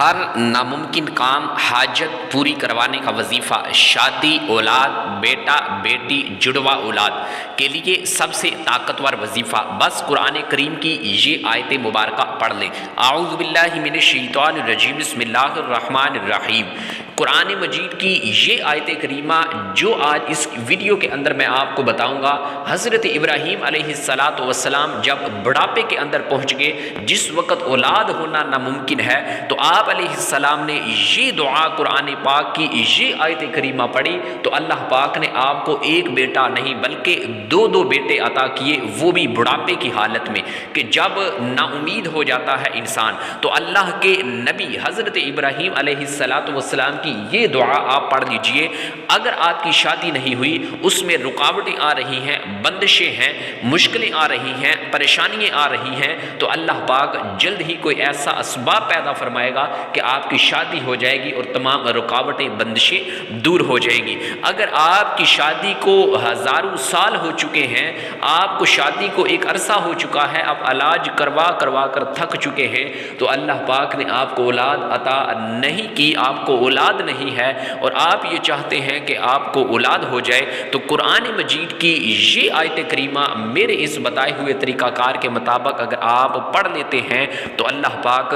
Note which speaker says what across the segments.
Speaker 1: ہر ناممکن کام، حاجت پوری کروانے کا وظیفہ، شادی، اولاد، بیٹا بیٹی، جڑوا اولاد کے لیے سب سے طاقتور وظیفہ بس قرآن کریم کی یہ آیت مبارکہ پڑھ لیں۔ اعوذ باللہ من الشیطان الرجیم، بسم اللہ الرحمن الرحیم۔ قرآن مجید کی یہ آیت کریمہ جو آج اس ویڈیو کے اندر میں آپ کو بتاؤں گا، حضرت ابراہیم علیہ السلام جب بڑھاپے کے اندر پہنچ گئے، جس وقت اولاد ہونا ناممکن ہے، تو آپ علیہ السلام نے یہ دعا قرآن پاک کی یہ آیت کریمہ پڑھی تو اللہ پاک نے آپ کو ایک بیٹا نہیں بلکہ دو بیٹے عطا کیے، وہ بھی بڑھاپے کی حالت میں، کہ جب نا امید ہو جاتا ہے انسان تو اللہ کے نبی حضرت ابراہیم علیہ السلام کی یہ دعا آپ پڑھ لیجئے۔ اگر آپ کی شادی نہیں ہوئی، اس میں رکاوٹیں آ رہی ہیں، بندشیں ہیں، مشکلیں آ رہی ہیں، پریشانیاں آ رہی ہیں، تو اللہ پاک جلد ہی کوئی ایسا اسباب پیدا فرمائے گا کہ آپ کی شادی ہو جائے گی اور تمام رکاوٹیں بندشیں دور ہو جائیں گی۔ اگر آپ کی شادی کو ہزاروں سال ہو چکے ہیں، آپ کو شادی کو ایک عرصہ ہو چکا ہے، آپ علاج کروا کر تھک چکے ہیں، تو اللہ پاک نے آپ کو اولاد عطا نہیں کی، آپ کو اولاد نہیں ہے، اور آپ یہ چاہتے ہیں کہ آپ کو اولاد ہو جائے، تو قرآن مجید کی یہ آیت کریمہ میرے اس بتائے ہوئے طریقہ کار کے مطابق اگر آپ پڑھ لیتے ہیں تو اللہ پاک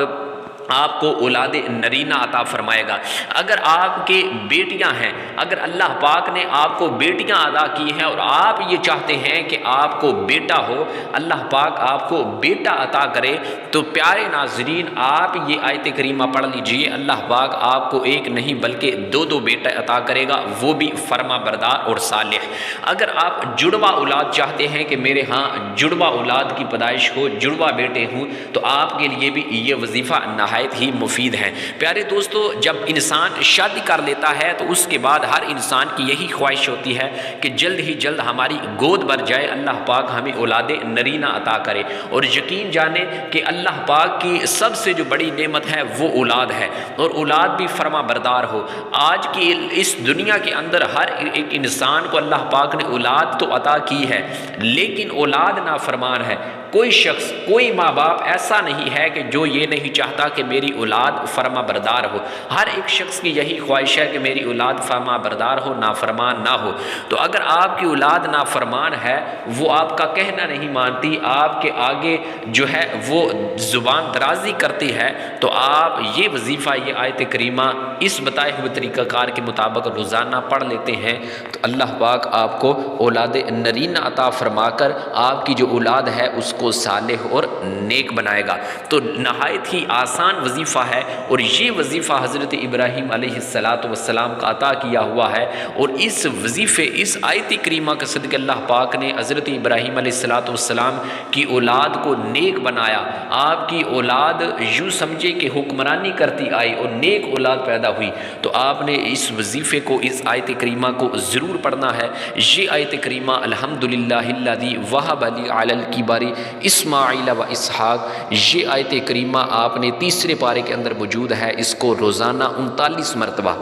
Speaker 1: آپ کو اولاد نرینہ عطا فرمائے گا۔ اگر آپ کے بیٹیاں ہیں، اگر اللہ پاک نے آپ کو بیٹیاں عطا کی ہیں اور آپ یہ چاہتے ہیں کہ آپ کو بیٹا ہو، اللہ پاک آپ کو بیٹا عطا کرے، تو پیارے ناظرین آپ یہ آیت کریمہ پڑھ لیجئے، اللہ پاک آپ کو ایک نہیں بلکہ دو بیٹا عطا کرے گا، وہ بھی فرما بردار اور صالح۔ اگر آپ جڑوا اولاد چاہتے ہیں کہ میرے ہاں جڑوا اولاد کی پیدائش ہو، جڑوا بیٹے ہوں، تو آپ کے لیے بھی یہ وظیفہ نہایت ہی مفید ہے۔ پیارے دوستو، جب انسان شادی کر لیتا ہے تو اس کے بعد ہر انسان کی یہی خواہش ہوتی ہے کہ جلد ہی جلد ہماری گود بھر جائے، اللہ پاک ہمیں اولاد نرینہ عطا کرے، اور یقین جانے کہ اللہ پاک کی سب سے جو بڑی نعمت ہے وہ اولاد ہے، اور اولاد بھی فرما بردار ہو۔ آج کی اس دنیا کے اندر ہر ایک انسان کو اللہ پاک نے اولاد تو عطا کی ہے، لیکن اولاد نافرمان ہے۔ کوئی شخص، کوئی ماں باپ ایسا نہیں ہے کہ جو یہ نہیں چاہتا کہ میری اولاد فرما بردار ہو۔ ہر ایک شخص کی یہی خواہش ہے کہ میری اولاد فرما بردار ہو، نافرمان نہ ہو۔ تو اگر آپ کی اولاد نافرمان ہے، وہ آپ کا کہنا نہیں مانتی، آپ کے آگے جو ہے وہ زبان درازی کرتی ہے، تو آپ یہ وظیفہ، یہ آیت کریمہ اس بتائے ہوئے طریقہ کار کے مطابق روزانہ پڑھ لیتے ہیں تو اللہ پاک آپ کو اولاد نرینہ عطا فرما کر آپ کی جو اولاد ہے اس کو صالح اور نیک بنائے گا۔ تو نہایت ہی آسان وظیفہ ہے، اور یہ وظیفہ حضرت ابراہیم علیہ السلام کا عطا کیا ہوا ہے، اور اس وظیفے، اس آیت کریمہ کے صدقے اللہ پاک نے حضرت ابراہیم علیہ السلام کی اولاد کو نیک بنایا۔ آپ کی اولاد یوں سمجھے کہ حکمرانی کرتی آئی اور نیک اولاد پیدا ہوئی، تو آپ نے اس وظیفے کو، اس آیت کریمہ کو ضرور پڑھنا ہے۔ یہ آیت کریمہ الحمدللہ الذی وہب لی علی الکبر اسماعیل و اسحاق، یہ آیت کریمہ آپ نے تیسرے پارے کے اندر موجود ہے، اس کو روزانہ 39 مرتبہ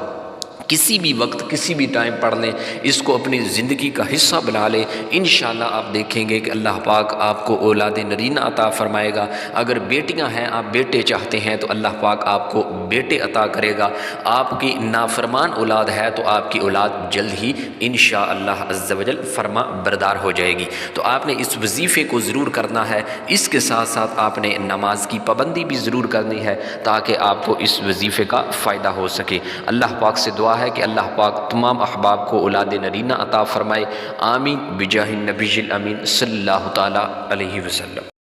Speaker 1: کسی بھی وقت، کسی بھی ٹائم پڑھ لیں، اس کو اپنی زندگی کا حصہ بنا لیں، انشاءاللہ آپ دیکھیں گے کہ اللہ پاک آپ کو اولاد نرینہ عطا فرمائے گا۔ اگر بیٹیاں ہیں، آپ بیٹے چاہتے ہیں تو اللہ پاک آپ کو بیٹے عطا کرے گا۔ آپ کی نافرمان اولاد ہے تو آپ کی اولاد جلد ہی انشاءاللہ عز و جل فرما بردار ہو جائے گی۔ تو آپ نے اس وظیفے کو ضرور کرنا ہے، اس کے ساتھ ساتھ آپ نے نماز کی پابندی بھی ضرور کرنی ہے تاکہ آپ کو اس وظیفے کا فائدہ ہو سکے۔ اللہ پاک سے دعا ہے کہ اللہ پاک تمام احباب کو اولاد نرینہ عطا فرمائے، آمین بجاہ النبی الامین صلی اللہ تعالی علیہ وسلم۔